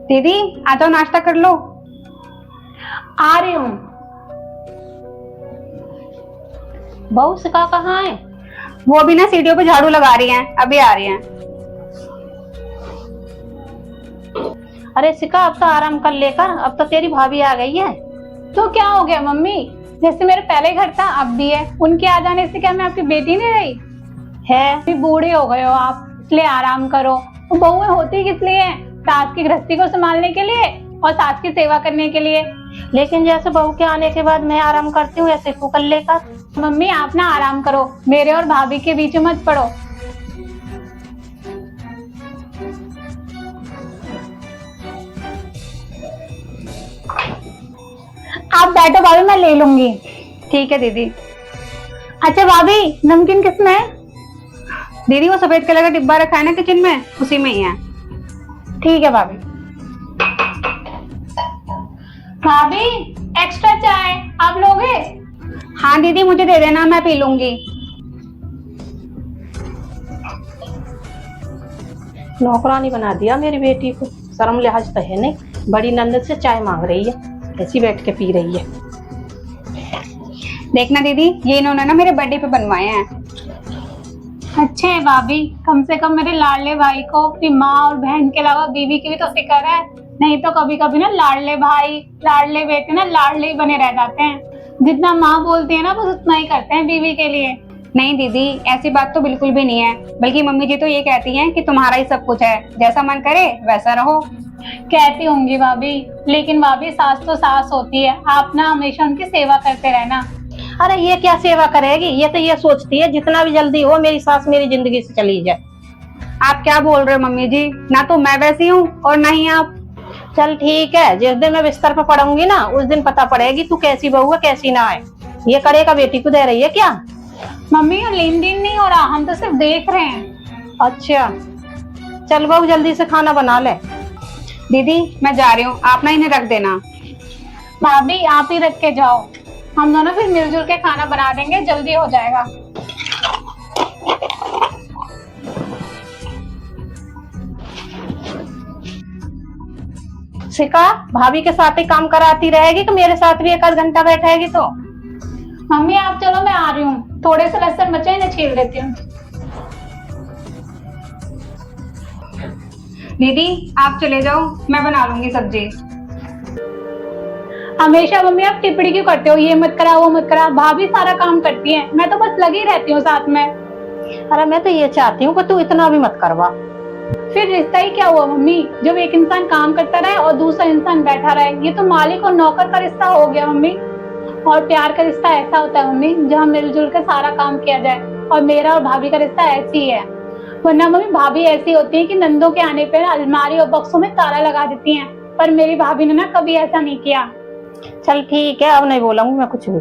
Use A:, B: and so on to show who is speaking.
A: दीदी आ जाओ, नाश्ता कर लो।
B: आ रही हूँ। बहू सिका कहाँ है?
A: वो अभी ना सीढ़ियों पे झाड़ू लगा रही हैं, अभी आ रही हैं।
B: अरे सिका, अब तो आराम कर लेकर, अब तो तेरी भाभी आ गई है।
C: तो क्या हो गया मम्मी? जैसे मेरे पहले घर था अब भी है, उनके आ जाने से क्या मैं आपकी बेटी नहीं रही?
B: है
C: अभी बूढ़े हो गए हो आप, इसलिए आराम करो। तो बहुएं होती किस लिए हैं? सास की गृहस्थी को संभालने के लिए और सास की सेवा करने के लिए।
B: लेकिन जैसे बहू के आने के बाद मैं आराम करती हूँ, ऐसे तू कर लेकर।
C: मम्मी आप ना आराम करो, मेरे और भाभी के बीच में मत पड़ो। आप बैठो भाभी, मैं ले लूंगी।
A: ठीक है दीदी।
C: अच्छा भाभी, नमकीन किसमें है?
A: दीदी वो सफेद कलर का डिब्बा रखा है ना किचन में, उसी में ही है।
C: ठीक है भाभी। भाभी एक्स्ट्रा चाय आप लोगे?
A: हाँ दीदी मुझे दे देना, मैं पी लूंगी।
B: नौकरानी बना दिया मेरी बेटी को, शर्म लिहाज तो है नहीं। बड़ी नंद से चाय मांग रही है, ऐसी बैठ के पी रही है।
A: देखना दीदी, ये इन्होंने ना मेरे बर्थडे पे बनवाए हैं।
C: अच्छे है भाभी, कम से कम मेरे लाडले भाई को अपनी माँ और बहन के अलावा बीवी की भी तो फिक्र है। नहीं तो कभी कभी ना लाडले भाई लाडले बेटे ना लाडले ही बने रह जाते हैं। जितना माँ बोलती है ना बस उतना ही करते हैं बीवी के लिए।
A: नहीं दीदी, ऐसी बात तो बिल्कुल भी नहीं है, बल्कि मम्मी जी तो ये कहती हैं कि तुम्हारा ही सब कुछ है, जैसा मन करे वैसा रहो।
C: कहती होंगी भाभी, लेकिन भाभी सास तो सास होती है, आप ना हमेशा उनकी सेवा करते रहना।
B: अरे ये क्या सेवा करेगी, ये तो ये सोचती है जितना भी जल्दी हो मेरी सास मेरी जिंदगी से चली जाए।
A: आप क्या बोल रहे हो मम्मी जी? ना तो मैं वैसी हूँ और ना ही आप।
B: चल ठीक है, जिस दिन मैं बिस्तर पर पड़ूंगी ना उस दिन पता पड़ेगी तू कैसी बहू है कैसी ना है। ये करेगा बेटी को दे रही है क्या?
C: मम्मी और लेन देन नहीं हो रहा, हम तो सिर्फ देख रहे हैं।
B: अच्छा चल बहू जल्दी से खाना बना ले।
A: दीदी मैं जा रही हूँ, आप ना इन्हें रख देना।
C: भाभी आप ही रख के जाओ, हम दोनों फिर मिलजुल के खाना बना देंगे, जल्दी हो जाएगा।
B: शिका, भाभी के साथ ही काम कराती रहेगी कि मेरे साथ भी एक आध घंटा बैठेगी? तो
C: मम्मी आप चलो, मैं आ रही हूँ, थोड़े से लहसुन बचे हैं, इन्हें छील देती हूँ।
A: दीदी आप चले जाओ, मैं बना लूंगी सब्जी।
C: हमेशा मम्मी आप टिप्पणी क्यों करते हो, ये मत करा वो मत करा? भाभी सारा काम करती है, मैं तो बस लगी रहती हूँ साथ में।
B: अरे मैं तो ये चाहती हूँ कि तू इतना भी मत करवा।
C: फिर रिश्ता ही क्या हुआ मम्मी, जब एक इंसान काम करता रहे और दूसरा इंसान बैठा रहे? ये तो मालिक और नौकर का रिश्ता हो गया मम्मी। और प्यार का रिश्ता ऐसा होता है मम्मी जहाँ मिलजुल कर सारा काम किया जाए, और मेरा और भाभी का रिश्ता ऐसी ही है। वरना मम्मी भाभी ऐसी होती है कि नंदों के आने पर अलमारी और बक्सों में ताला लगा देती हैं, पर मेरी भाभी ने ना कभी ऐसा नहीं किया।
B: चल ठीक है, अब नहीं बोलूंगी मैं कुछ भी।